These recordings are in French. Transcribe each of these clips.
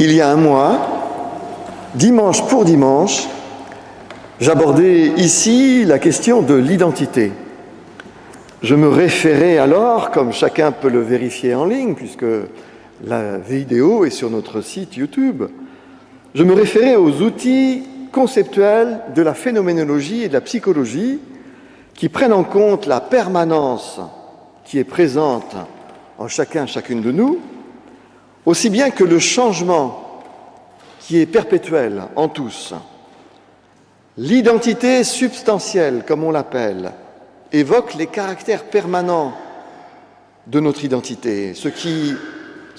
Il y a un mois, dimanche pour dimanche, j'abordais ici la question de l'identité. Je me référais alors, comme chacun peut le vérifier en ligne, puisque la vidéo est sur notre site YouTube, je me référais aux outils conceptuels de la phénoménologie et de la psychologie qui prennent en compte la permanence qui est présente en chacune de nous, aussi bien que le changement qui est perpétuel en tous. L'identité substantielle, comme on l'appelle, évoque les caractères permanents de notre identité, ce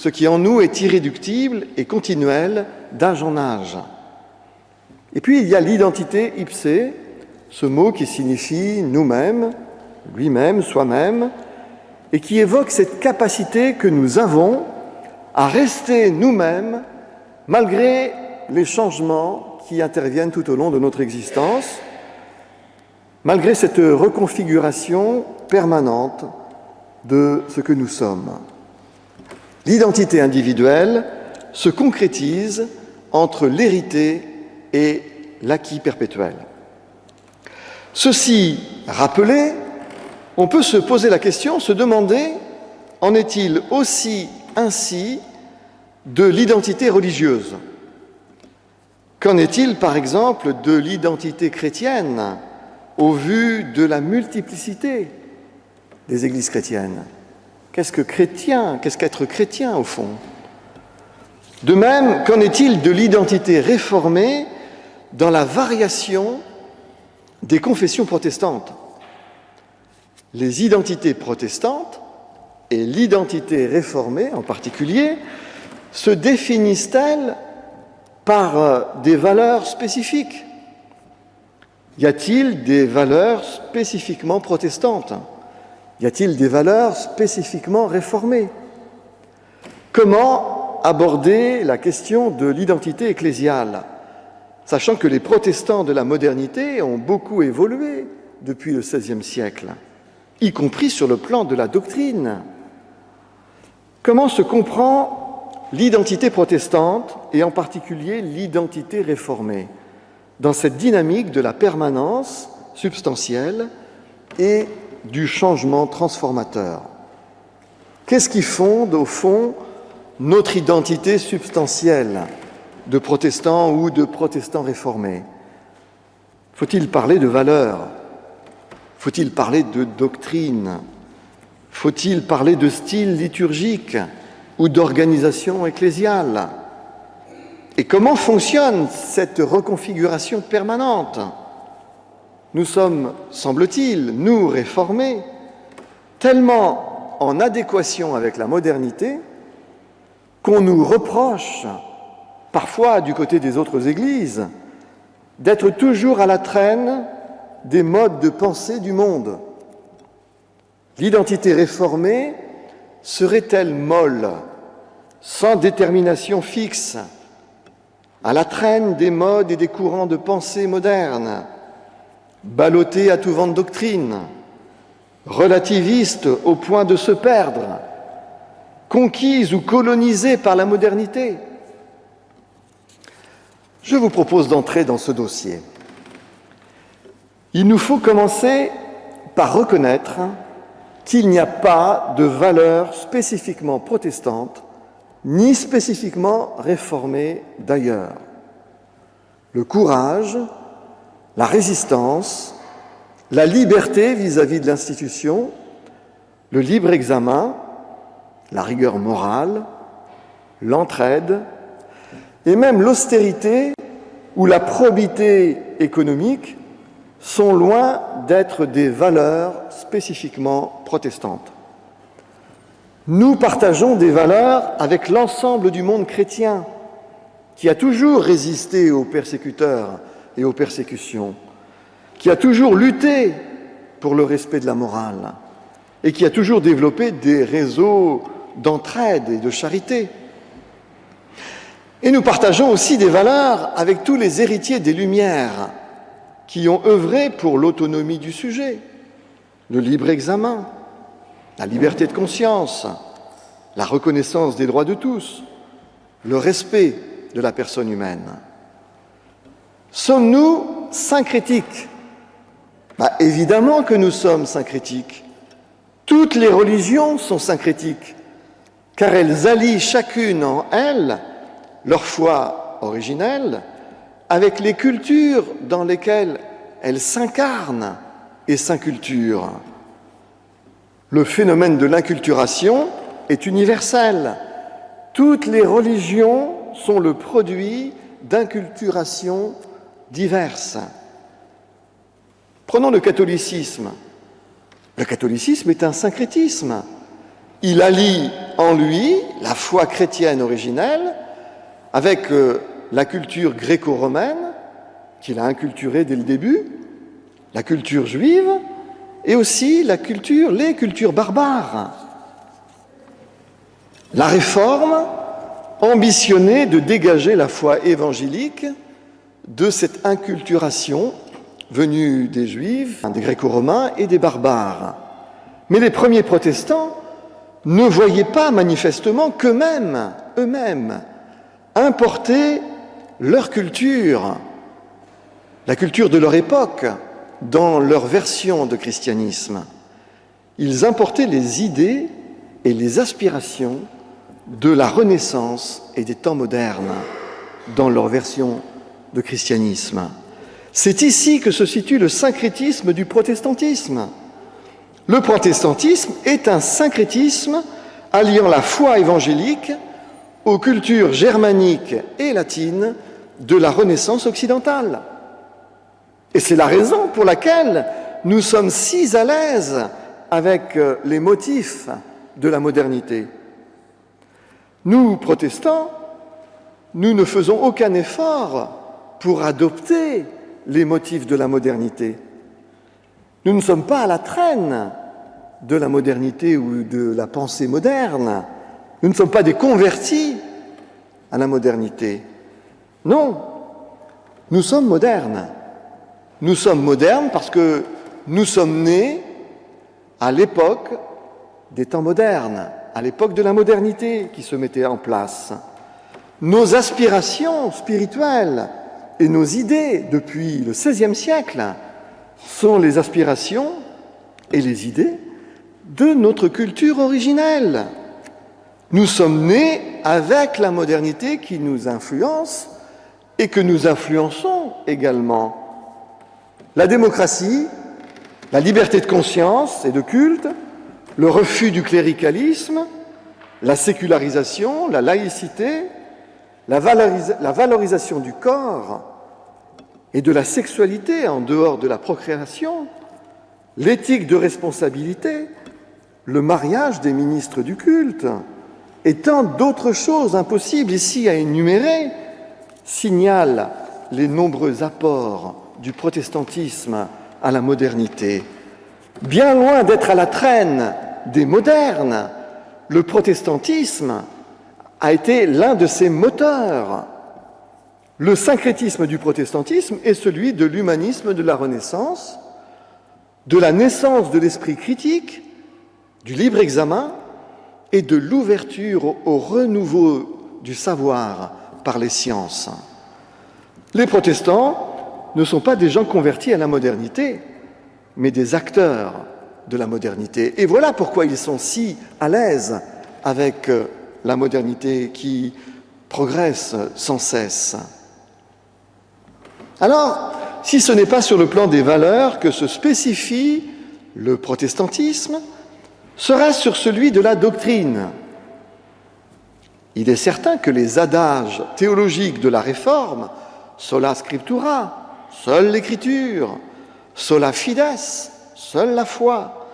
qui en nous est irréductible et continuel d'âge en âge. Et puis il y a l'identité ipsé, ce mot qui signifie nous-mêmes, lui-même, soi-même, et qui évoque cette capacité que nous avons à rester nous-mêmes malgré les changements qui interviennent tout au long de notre existence, malgré cette reconfiguration permanente de ce que nous sommes. L'identité individuelle se concrétise entre l'hérité et l'acquis perpétuel. Ceci rappelé, on peut se poser la question, se demander, en est-il aussi ainsi de l'identité religieuse? Qu'en est-il, par exemple, de l'identité chrétienne au vu de la multiplicité des églises chrétiennes? Qu'est-ce qu'être chrétien, au fond? De même, qu'en est-il de l'identité réformée dans la variation des confessions protestantes? Les identités protestantes et l'identité réformée en particulier se définissent-elles par des valeurs spécifiques? Y a-t-il des valeurs spécifiquement protestantes? Y a-t-il des valeurs spécifiquement réformées? Comment aborder la question de l'identité ecclésiale, sachant que les protestants de la modernité ont beaucoup évolué depuis le XVIe siècle, y compris sur le plan de la doctrine? Comment se comprend l'identité protestante et en particulier l'identité réformée dans cette dynamique de la permanence substantielle et du changement transformateur? Qu'est-ce qui fonde, au fond, notre identité substantielle de protestants ou de protestants réformés? Faut-il parler de valeurs? Faut-il parler de doctrine? Faut-il parler de style liturgique ou d'organisation ecclésiale? Et comment fonctionne cette reconfiguration permanente? Nous sommes, semble-t-il, nous réformés, tellement en adéquation avec la modernité qu'on nous reproche, parfois du côté des autres églises, d'être toujours à la traîne des modes de pensée du monde. L'identité réformée serait-elle molle, sans détermination fixe, à la traîne des modes et des courants de pensée modernes, ballottée à tout vent de doctrine, relativiste au point de se perdre, conquise ou colonisée par la modernité? Je vous propose d'entrer dans ce dossier. Il nous faut commencer par reconnaître qu'il n'y a pas de valeur spécifiquement protestante, ni spécifiquement réformée d'ailleurs. Le courage, la résistance, la liberté vis-à-vis de l'institution, le libre examen, la rigueur morale, l'entraide, et même l'austérité ou la probité économique sont loin d'être des valeurs spécifiquement protestantes. Nous partageons des valeurs avec l'ensemble du monde chrétien, qui a toujours résisté aux persécuteurs et aux persécutions, qui a toujours lutté pour le respect de la morale et qui a toujours développé des réseaux d'entraide et de charité. Et nous partageons aussi des valeurs avec tous les héritiers des Lumières qui ont œuvré pour l'autonomie du sujet, le libre examen, la liberté de conscience, la reconnaissance des droits de tous, le respect de la personne humaine. Sommes-nous syncrétiques ? Évidemment que nous sommes syncrétiques. Toutes les religions sont syncrétiques, car elles allient chacune en elles leur foi originelle avec les cultures dans lesquelles elles s'incarnent et s'inculturent. Le phénomène de l'inculturation est universel. Toutes les religions sont le produit d'inculturations diverses. Prenons le catholicisme. Le catholicisme est un syncrétisme. Il allie en lui la foi chrétienne originelle avec la culture gréco-romaine, qu'il a inculturée dès le début, la culture juive, et aussi les cultures barbares. La Réforme ambitionnait de dégager la foi évangélique de cette inculturation venue des Juifs, des Gréco-Romains et des barbares. Mais les premiers protestants ne voyaient pas manifestement qu'eux-mêmes, importer leur culture, la culture de leur époque, dans leur version de christianisme. Ils importaient les idées et les aspirations de la Renaissance et des temps modernes dans leur version de christianisme. C'est ici que se situe le syncrétisme du protestantisme. Le protestantisme est un syncrétisme alliant la foi évangélique aux cultures germaniques et latines de la Renaissance occidentale. Et c'est la raison pour laquelle nous sommes si à l'aise avec les motifs de la modernité. Nous, protestants, nous ne faisons aucun effort pour adopter les motifs de la modernité. Nous ne sommes pas à la traîne de la modernité ou de la pensée moderne. Nous ne sommes pas des convertis à la modernité. Non, nous sommes modernes. Nous sommes modernes parce que nous sommes nés à l'époque des temps modernes, à l'époque de la modernité qui se mettait en place. Nos aspirations spirituelles et nos idées depuis le XVIe siècle sont les aspirations et les idées de notre culture originelle. Nous sommes nés avec la modernité qui nous influence et que nous influençons également. La démocratie, la liberté de conscience et de culte, le refus du cléricalisme, la sécularisation, la laïcité, la valorisation du corps et de la sexualité en dehors de la procréation, l'éthique de responsabilité, le mariage des ministres du culte et tant d'autres choses impossibles ici à énumérer signalent les nombreux apports du protestantisme à la modernité. Bien loin d'être à la traîne des modernes, le protestantisme a été l'un de ses moteurs. Le syncrétisme du protestantisme est celui de l'humanisme de la Renaissance, de la naissance de l'esprit critique, du libre examen et de l'ouverture au renouveau du savoir par les sciences. Les protestants ne sont pas des gens convertis à la modernité, mais des acteurs de la modernité. Et voilà pourquoi ils sont si à l'aise avec la modernité qui progresse sans cesse. Alors, si ce n'est pas sur le plan des valeurs que se spécifie le protestantisme, serait-ce sur celui de la doctrine. Il est certain que les adages théologiques de la Réforme, sola scriptura, seule l'écriture, sola fides, seule la foi,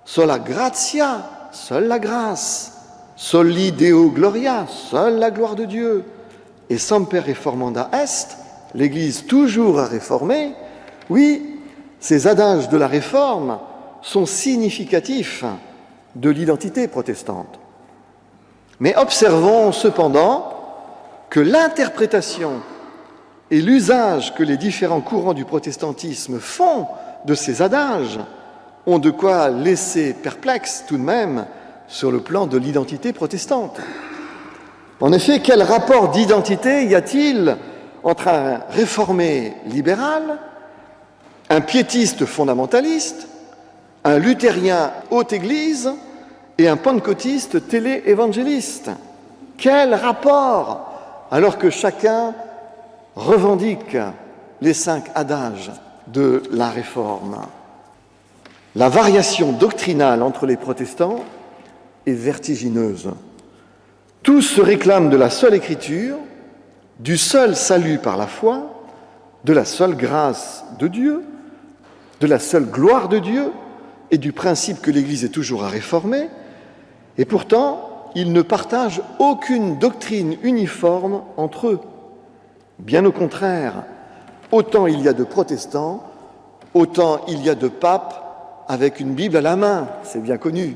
sola gratia, seule la grâce, soli Deo gloria, seule la gloire de Dieu, et semper reformanda est, l'Église toujours à réformer, oui, ces adages de la Réforme sont significatifs de l'identité protestante. Mais observons cependant que l'interprétation et l'usage que les différents courants du protestantisme font de ces adages ont de quoi laisser perplexe tout de même sur le plan de l'identité protestante. En effet, quel rapport d'identité y a-t-il entre un réformé libéral, un piétiste fondamentaliste, un luthérien haute église et un pentecôtiste télé-évangéliste? Quel rapport, alors que chacun revendique les 5 adages de la Réforme? La variation doctrinale entre les protestants est vertigineuse. Tous se réclament de la seule écriture, du seul salut par la foi, de la seule grâce de Dieu, de la seule gloire de Dieu et du principe que l'Église est toujours à réformer, et pourtant, ils ne partagent aucune doctrine uniforme entre eux. Bien au contraire, autant il y a de protestants, autant il y a de papes avec une Bible à la main, c'est bien connu.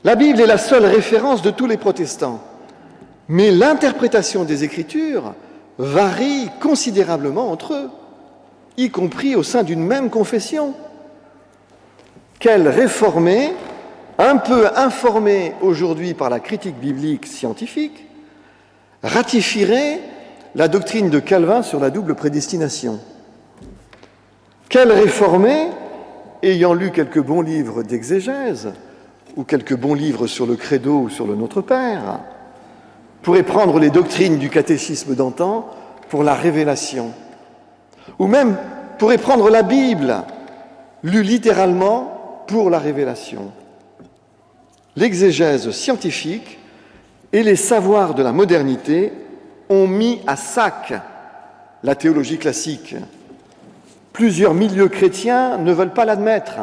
La Bible est la seule référence de tous les protestants, mais l'interprétation des Écritures varie considérablement entre eux, y compris au sein d'une même confession. Quel réformé, un peu informé aujourd'hui par la critique biblique scientifique, ratifierait la doctrine de Calvin sur la double prédestination? Quel réformé, ayant lu quelques bons livres d'exégèse, ou quelques bons livres sur le Credo ou sur le Notre Père, pourrait prendre les doctrines du catéchisme d'antan pour la révélation, ou même pourrait prendre la Bible, lue littéralement, pour la révélation? L'exégèse scientifique et les savoirs de la modernité ont mis à sac la théologie classique. Plusieurs milieux chrétiens ne veulent pas l'admettre,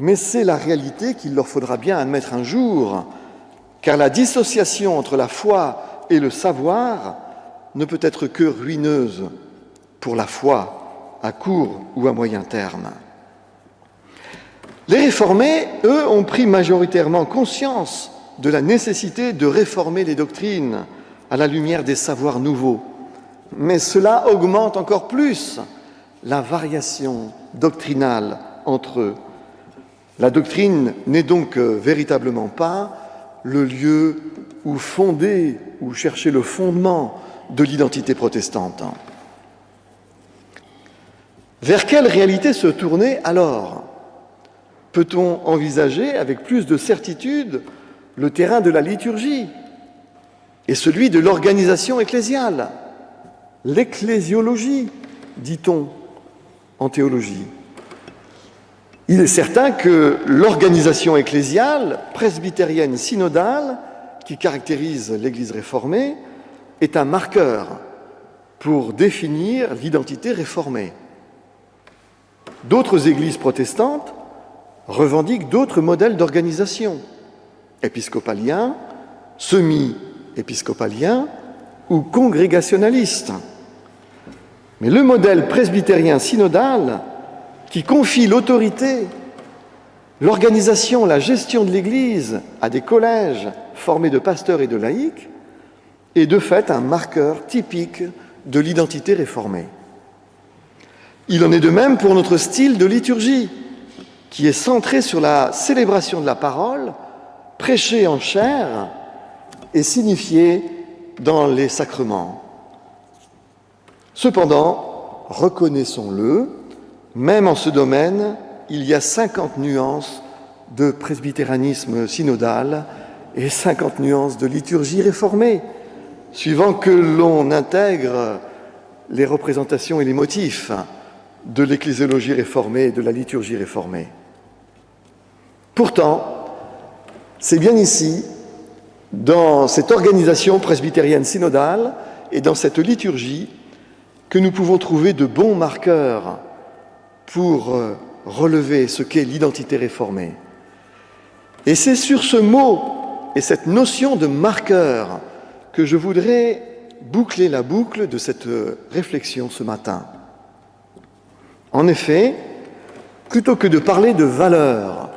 mais c'est la réalité qu'il leur faudra bien admettre un jour, car la dissociation entre la foi et le savoir ne peut être que ruineuse pour la foi à court ou à moyen terme. Les réformés, eux, ont pris majoritairement conscience de la nécessité de réformer les doctrines à la lumière des savoirs nouveaux, mais cela augmente encore plus la variation doctrinale entre eux. La doctrine n'est donc véritablement pas le lieu où fonder, où chercher le fondement de l'identité protestante. Vers quelle réalité se tourner alors? Peut-on envisager avec plus de certitude le terrain de la liturgie et celui de l'organisation ecclésiale, l'ecclésiologie, dit-on en théologie? Il est certain que l'organisation ecclésiale, presbytérienne synodale, qui caractérise l'Église réformée, est un marqueur pour définir l'identité réformée. D'autres églises protestantes revendiquent d'autres modèles d'organisation, épiscopaliens, semi-épiscopaliens ou congrégationalistes. Mais le modèle presbytérien synodal, qui confie l'autorité, l'organisation, la gestion de l'Église à des collèges formés de pasteurs et de laïcs, est de fait un marqueur typique de l'identité réformée. Il en est de même pour notre style de liturgie, qui est centré sur la célébration de la parole, prêchée en chair et signifiée dans les sacrements. Cependant, reconnaissons-le, même en ce domaine, il y a 50 nuances de presbytéranisme synodal et 50 nuances de liturgie réformée, suivant que l'on intègre les représentations et les motifs de l'ecclésiologie réformée et de la liturgie réformée. Pourtant, c'est bien ici, dans cette organisation presbytérienne synodale et dans cette liturgie, que nous pouvons trouver de bons marqueurs pour relever ce qu'est l'identité réformée. Et c'est sur ce mot et cette notion de marqueur que je voudrais boucler la boucle de cette réflexion ce matin. En effet, plutôt que de parler de valeurs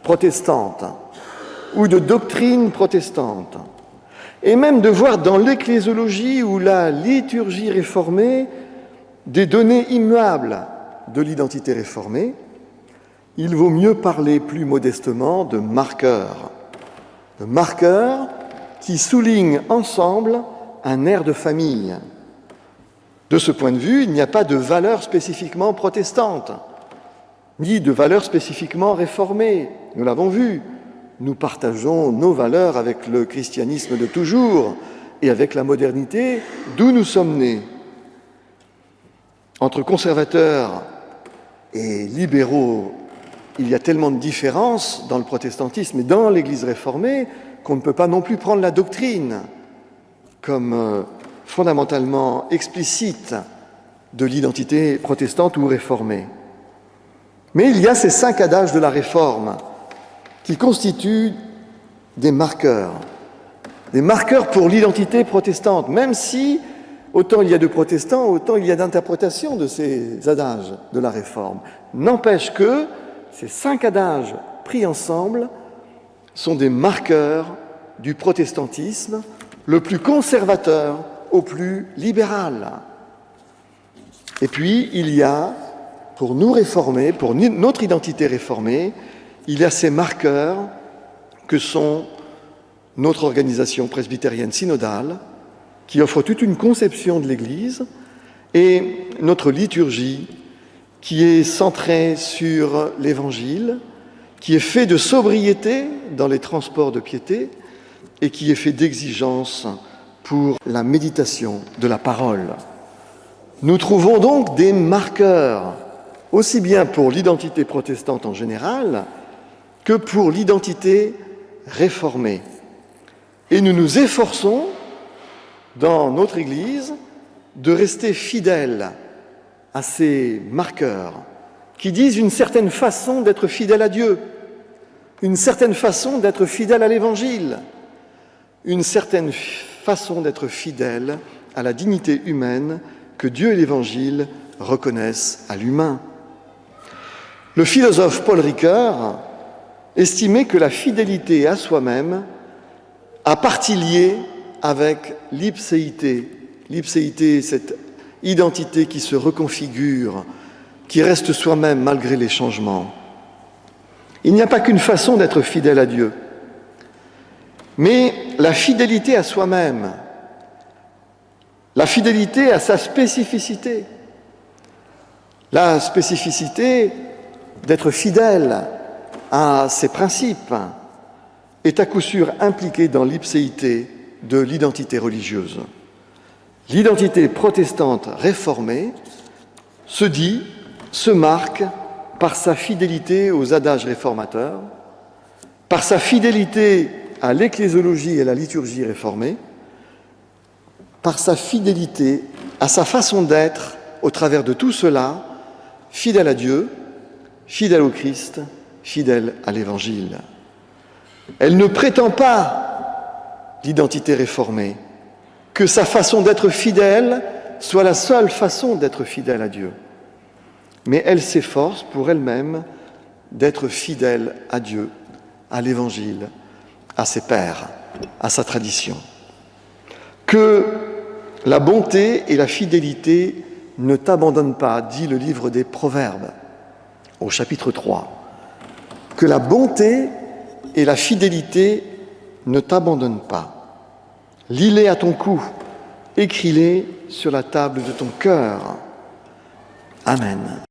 protestantes ou de doctrines protestantes, et même de voir dans l'ecclésiologie ou la liturgie réformée des données immuables de l'identité réformée, il vaut mieux parler plus modestement de marqueurs qui soulignent ensemble un air de famille. De ce point de vue, il n'y a pas de valeur spécifiquement protestante, ni de valeur spécifiquement réformée. Nous l'avons vu, nous partageons nos valeurs avec le christianisme de toujours et avec la modernité d'où nous sommes nés. Entre conservateurs et libéraux, il y a tellement de différences dans le protestantisme et dans l'Église réformée qu'on ne peut pas non plus prendre la doctrine comme fondamentalement explicite de l'identité protestante ou réformée. Mais il y a ces 5 adages de la Réforme qui constituent des marqueurs pour l'identité protestante, même si autant il y a de protestants, autant il y a d'interprétations de ces adages de la Réforme. N'empêche que ces 5 adages pris ensemble sont des marqueurs du protestantisme, le plus conservateur au plus libéral. Et puis, il y a, pour nous réformés, pour notre identité réformée, il y a ces marqueurs que sont notre organisation presbytérienne synodale, qui offre toute une conception de l'Église, et notre liturgie, qui est centrée sur l'Évangile, qui est fait de sobriété dans les transports de piété, et qui est fait d'exigence pour la méditation de la parole. Nous trouvons donc des marqueurs, aussi bien pour l'identité protestante en général que pour l'identité réformée. Et nous nous efforçons, dans notre Église, de rester fidèles à ces marqueurs qui disent une certaine façon d'être fidèle à Dieu, une certaine façon d'être fidèle à l'Évangile, une certaine façon d'être fidèle à la dignité humaine que Dieu et l'Évangile reconnaissent à l'humain. Le philosophe Paul Ricoeur estimait que la fidélité à soi-même a partie liée avec l'ipséité. L'ipséité, cette identité qui se reconfigure, qui reste soi-même malgré les changements. Il n'y a pas qu'une façon d'être fidèle à Dieu, mais la fidélité à soi-même, la fidélité à sa spécificité, la spécificité d'être fidèle à ses principes est à coup sûr impliquée dans l'ipséité de l'identité religieuse. L'identité protestante réformée se marque par sa fidélité aux adages réformateurs, par sa fidélité à l'ecclésiologie et à la liturgie réformée, par sa fidélité à sa façon d'être au travers de tout cela, fidèle à Dieu, fidèle au Christ, fidèle à l'Évangile. Elle ne prétend pas, l'identité réformée, que sa façon d'être fidèle soit la seule façon d'être fidèle à Dieu. Mais elle s'efforce pour elle-même d'être fidèle à Dieu, à l'Évangile, à ses pères, à sa tradition. Que la bonté et la fidélité ne t'abandonnent pas, dit le livre des Proverbes, au chapitre 3. Que la bonté et la fidélité ne t'abandonnent pas. Lis-les à ton cou, écris-les sur la table de ton cœur. Amen.